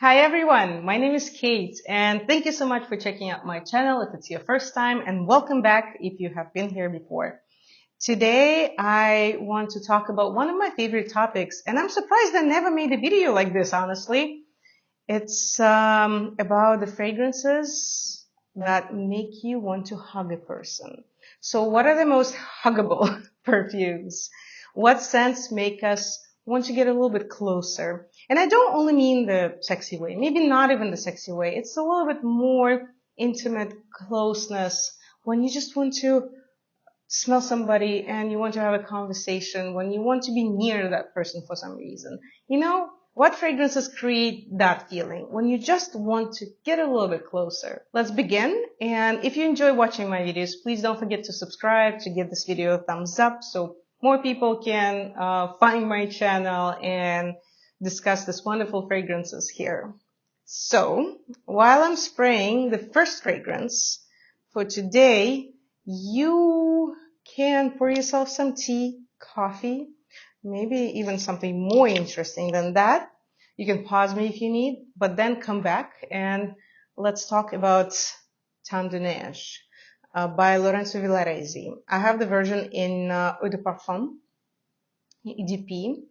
Hi everyone, my name is Kate and thank you so much for checking out my channel if it's your first time, and welcome back if you have been here before. Today I want to talk about one of my favorite topics, and I'm surprised I never made a video like this, honestly. It's about the fragrances that make you want to hug a person. So what are the most huggable perfumes? What scents make us want to get a little bit closer? And I don't only mean the sexy way, maybe not even the sexy way. It's a little bit more intimate closeness when you just want to smell somebody and you want to have a conversation, when you want to be near that person for some reason. You know, what fragrances create that feeling when you just want to get a little bit closer? Let's begin. And if you enjoy watching my videos, please don't forget to subscribe, to give this video a thumbs up so more people can find my channel and discuss this wonderful fragrances here. So while I'm spraying the first fragrance for today, you can pour yourself some tea, coffee, maybe even something more interesting than that. You can pause me if you need, but then come back and let's talk about Teint de Neige by Lorenzo Villoresi. I have the version in Eau de Parfum, EDP.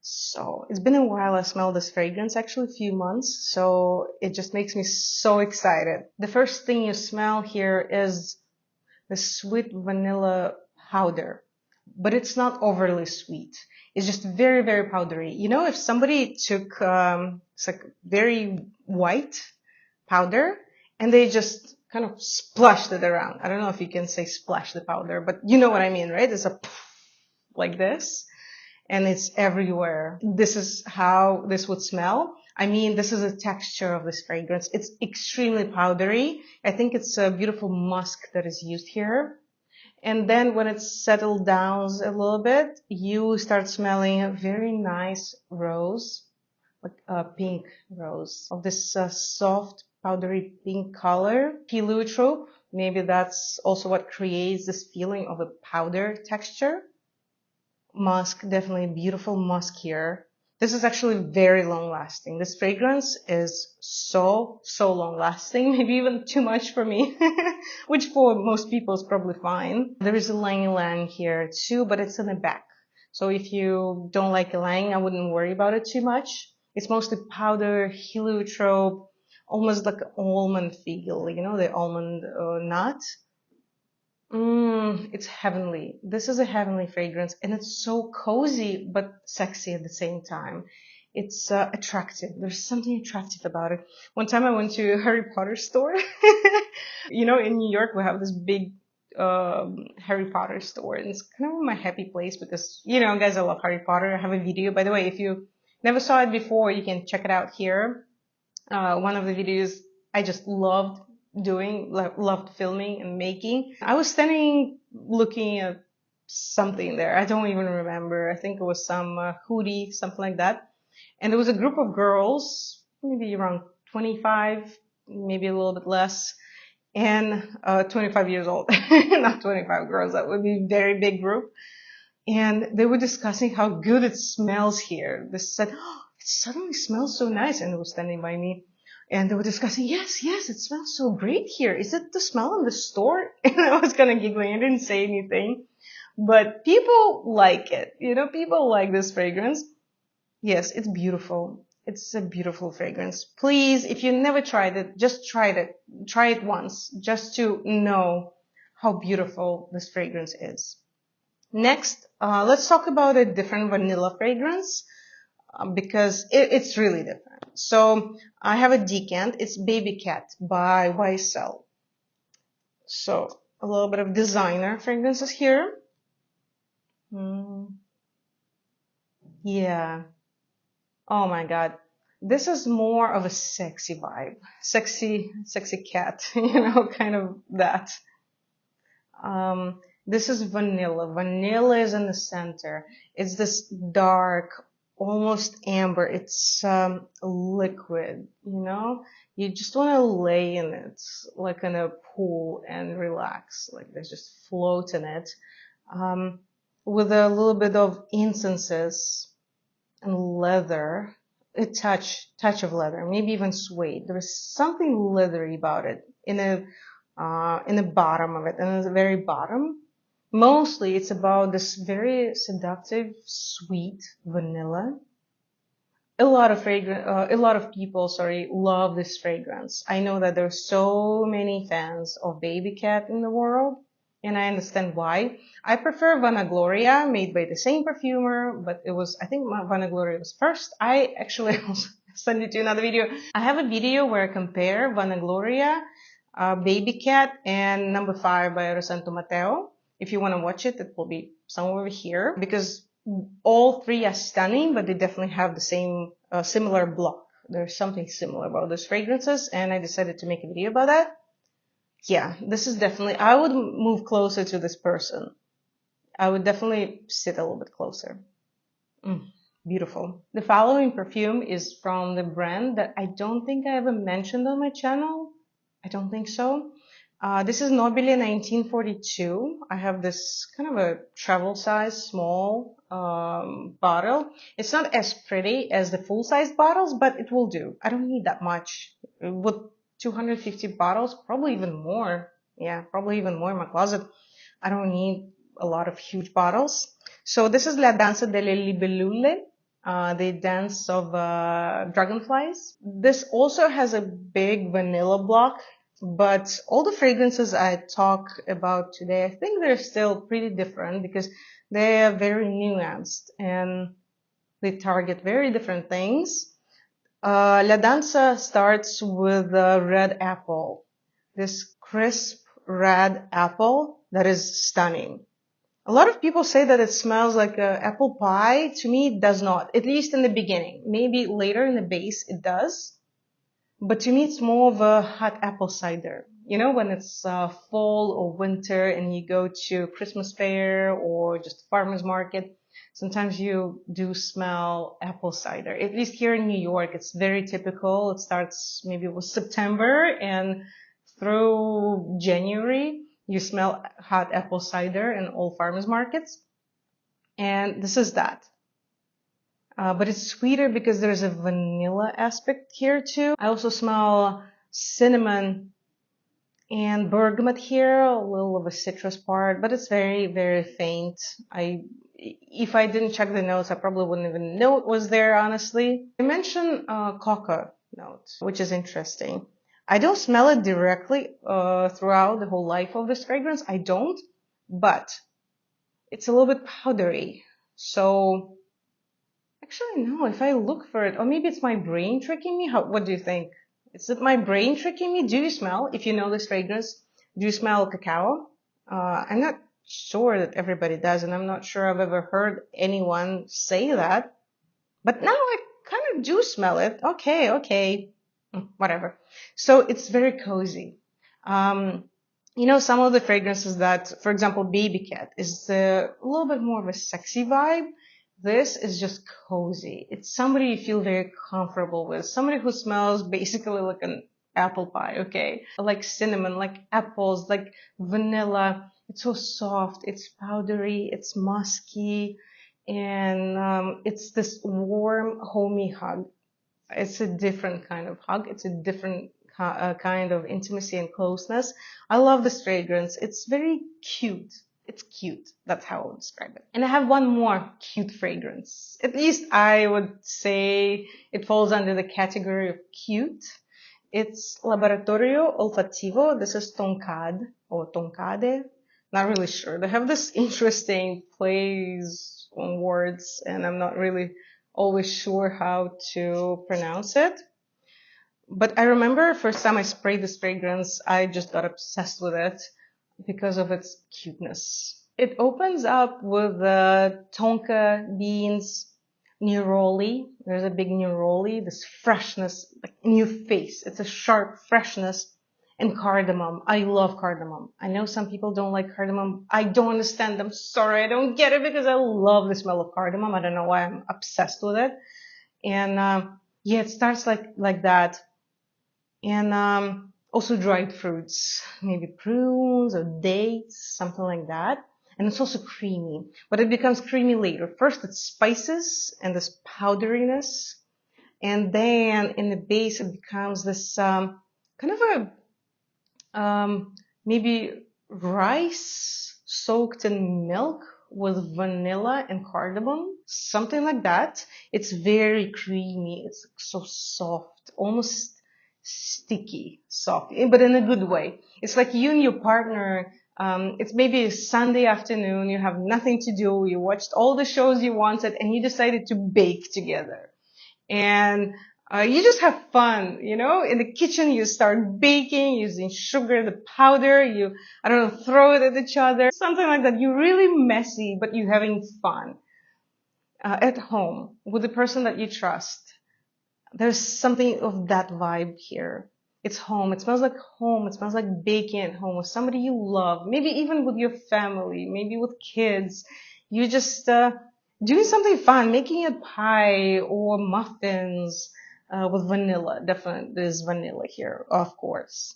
So it's been a while I smelled this fragrance, actually a few months, so it just makes me so excited. The first thing you smell here is the sweet vanilla powder, but it's not overly sweet. It's just very, very powdery. You know, if somebody took it's like very white powder and they just kind of splashed it around. I don't know if you can say splash the powder, but you know what I mean, right? It's a like this. And it's everywhere. This is how this would smell. I mean, this is the texture of this fragrance. It's extremely powdery. I think it's a beautiful musk that is used here. And then when it's settled down a little bit, you start smelling a very nice rose, like a pink rose of this soft, powdery pink color. Heliotrope, maybe that's also what creates this feeling of a powder texture. Musk, definitely beautiful musk here. This is actually very long lasting. This fragrance is so long lasting, maybe even too much for me, which for most people is probably fine. There is a ylang ylang here too, but it's in the back. So if you don't like ylang, I wouldn't worry about it too much. It's mostly powder, heliotrope, almost like an almond feel, you know, the almond nut. It's heavenly. This is a heavenly fragrance, and it's so cozy but sexy at the same time. It's attractive. There's something attractive about it. One time I went to a Harry Potter store. You know, in New York we have this big Harry Potter store, and it's kind of my happy place because, you know, guys, I love Harry Potter. I have a video, by the way, if you never saw it before, you can check it out here. One of the videos I just loved doing, loved filming and making. I was standing looking at something there. I don't even remember. I think it was some hoodie, something like that. And there was a group of girls, maybe around 25, maybe a little bit less, and 25 years old. Not 25 girls. That would be a very big group. And they were discussing how good it smells here. They said, oh, it suddenly smells so nice. And they were standing by me. And they were discussing, yes, it smells so great here. Is it the smell in the store? And I was kind of giggling. I didn't say anything. But people like it. You know, people like this fragrance. Yes, it's beautiful. It's a beautiful fragrance. Please, if you never tried it, just try it. Try it once just to know how beautiful this fragrance is. Next, let's talk about a different vanilla fragrance. Because it's really different. So I have a decant. It's Babycat by YSL. So a little bit of designer fragrances here. Yeah. Oh my God. This is more of a sexy vibe. Sexy cat, you know, kind of that. This is vanilla. Vanilla is in the center. It's this dark, almost amber. It's liquid, you know? You just want to lay in it, like in a pool, and relax. Like there's just float in it. With a little bit of incenses and leather. touch of leather, maybe even suede. There was something leathery about it in the bottom of it, and in the very bottom. Mostly, it's about this very seductive, sweet vanilla. A lot of people, sorry, love this fragrance. I know that there's so many fans of Babycat in the world, and I understand why. I prefer Vanagloria, made by the same perfumer, but I think Vanagloria was first. I actually also send it to another video. I have a video where I compare Vanagloria, Babycat, and number 5 by Rosento Mateo. If you want to watch it, it will be somewhere over here, because all three are stunning, but they definitely have the same similar block. There's something similar about those fragrances, and I decided to make a video about that. Yeah, this is definitely, I would move closer to this person. I would definitely sit a little bit closer. Beautiful. The following perfume is from the brand that I don't think I ever mentioned on my channel. I don't think so. This is Nobile 1942. I have this kind of a travel size small bottle. It's not as pretty as the full size bottles, but it will do. I don't need that much. With 250 bottles, probably even more. Yeah, probably even more in my closet. I don't need a lot of huge bottles. So this is La Danza delle Libellule, the dance of dragonflies. This also has a big vanilla block. But all the fragrances I talk about today, I think they're still pretty different because they are very nuanced and they target very different things. La Danza starts with red apple. This crisp red apple that is stunning. A lot of people say that it smells like apple pie. To me, it does not, at least in the beginning. Maybe later in the base it does. But to me, it's more of a hot apple cider. You know, when it's fall or winter and you go to Christmas fair or just farmer's market, sometimes you do smell apple cider. At least here in New York, it's very typical. It starts maybe with September and through January, you smell hot apple cider in all farmers markets. And this is that. But it's sweeter because there's a vanilla aspect here too. I also smell cinnamon and bergamot here, a little of a citrus part, but it's very, very faint. If I didn't check the notes, I probably wouldn't even know it was there, honestly. I mentioned cocoa note, which is interesting. I don't smell it directly throughout the whole life of this fragrance. I don't, but it's a little bit powdery. So actually, no, if I look for it, or maybe it's my brain tricking me. What do you think? Is it my brain tricking me? Do you smell, if you know this fragrance, do you smell cacao? I'm not sure that everybody does, and I'm not sure I've ever heard anyone say that. But now I kind of do smell it. Okay. Whatever. So it's very cozy. You know, some of the fragrances that, for example, Babycat is a little bit more of a sexy vibe. This is just cozy. It's somebody you feel very comfortable with. Somebody who smells basically like an apple pie, okay? Like cinnamon, like apples, like vanilla. It's so soft. It's powdery. It's musky. And it's this warm, homey hug. It's a different kind of hug. It's a different kind of intimacy and closeness. I love this fragrance. It's very cute. It's cute. That's how I would describe it. And I have one more cute fragrance. At least I would say it falls under the category of cute. It's Laboratorio Olfattivo. This is Tonkade or Tonkade. Not really sure. They have this interesting plays on words, and I'm not really always sure how to pronounce it. But I remember first time I sprayed this fragrance, I just got obsessed with it because of its cuteness. It opens up with the tonka beans, neroli. There's a big neroli, this freshness, like in your face. It's a sharp freshness. And cardamom. I love cardamom. I know some people don't like cardamom. I don't understand. I'm sorry. I don't get it because I love the smell of cardamom. I don't know why I'm obsessed with it. And yeah, it starts like that. And also dried fruits, maybe prunes or dates, something like that. And it's also creamy, but it becomes creamy later. First, it's spices and this powderiness. And then in the base, it becomes this kind of a maybe rice soaked in milk with vanilla and cardamom, something like that. It's very creamy. It's so soft, almost sticky, soft, but in a good way. It's like you and your partner. It's maybe a Sunday afternoon. You have nothing to do. You watched all the shows you wanted, and you decided to bake together. And you just have fun, you know. In the kitchen, you start baking using sugar, the powder. You, I don't know, throw it at each other, something like that. You're really messy, but you're having fun at home with the person that you trust. There's something of that vibe here. It's home. It smells like home. It smells like baking at home with somebody you love. Maybe even with your family, maybe with kids. You just doing something fun, making a pie or muffins with vanilla. Definitely, there's vanilla here, of course.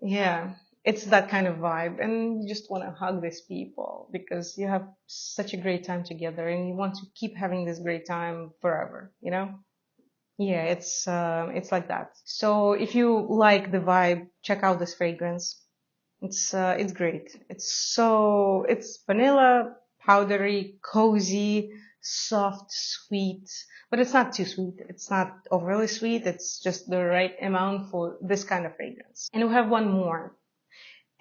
Yeah, it's that kind of vibe, and you just want to hug these people because you have such a great time together, and you want to keep having this great time forever. You know? Yeah, it's like that. So if you like the vibe, check out this fragrance. It's great. It's vanilla, powdery, cozy, soft, sweet, but it's not too sweet. It's not overly sweet. It's just the right amount for this kind of fragrance. And we have one more.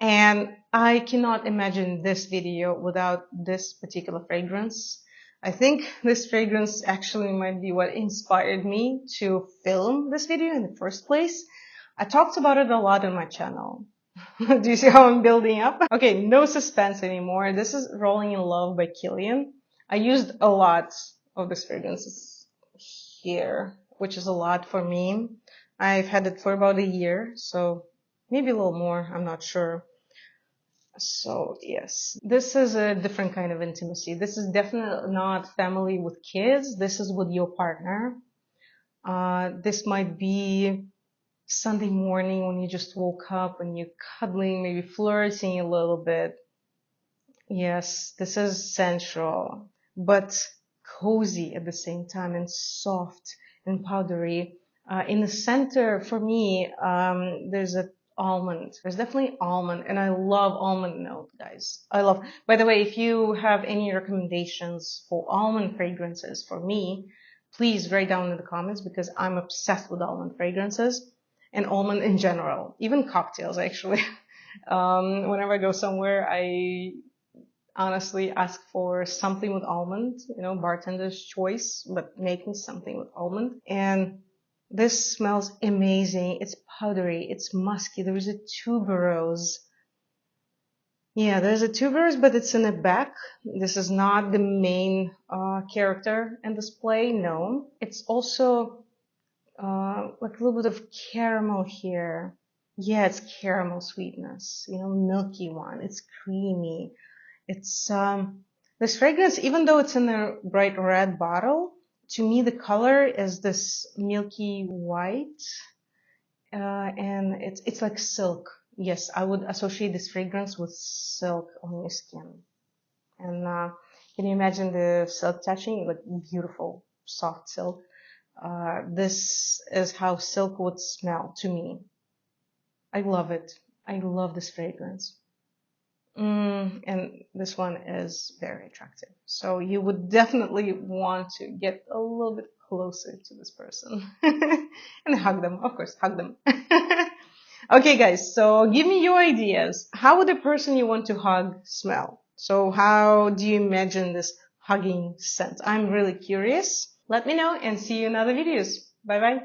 And I cannot imagine this video without this particular fragrance. I think this fragrance actually might be what inspired me to film this video in the first place. I talked about it a lot on my channel. Do you see how I'm building up? Okay, no suspense anymore. This is Rolling in Love by Kilian. I used a lot of this fragrance here, which is a lot for me. I've had it for about a year, so maybe a little more, I'm not sure. So yes, this is a different kind of intimacy. This is definitely not family with kids. This is with your partner. This might be Sunday morning when you just woke up and you're cuddling, maybe flirting a little bit. Yes, this is sensual, but cozy at the same time and soft and powdery. In the center, for me, there's a almond. There's definitely almond, and I love almond note, guys. I love. By the way, if you have any recommendations for almond fragrances for me, please write down in the comments because I'm obsessed with almond fragrances and almond in general, even cocktails actually. Whenever I go somewhere, I honestly ask for something with almond, you know, bartender's choice, but make me something with almond. And this smells amazing. It's powdery. It's musky. There is a tuberose. Yeah, there's a tuberose, but it's in the back. This is not the main character in display. No, it's also like a little bit of caramel here. Yeah, it's caramel sweetness. You know, milky one. It's creamy. It's this fragrance, even though it's in a bright red bottle, to me the color is this milky white, and it's like silk. Yes, I would associate this fragrance with silk on your skin. And can you imagine the silk touching? Like beautiful, soft silk. This is how silk would smell to me. I love it. I love this fragrance. And this one is very attractive. So you would definitely want to get a little bit closer to this person and hug them. Of course, hug them. Okay, guys, so give me your ideas. How would the person you want to hug smell? So how do you imagine this hugging scent? I'm really curious. Let me know and see you in other videos. Bye bye.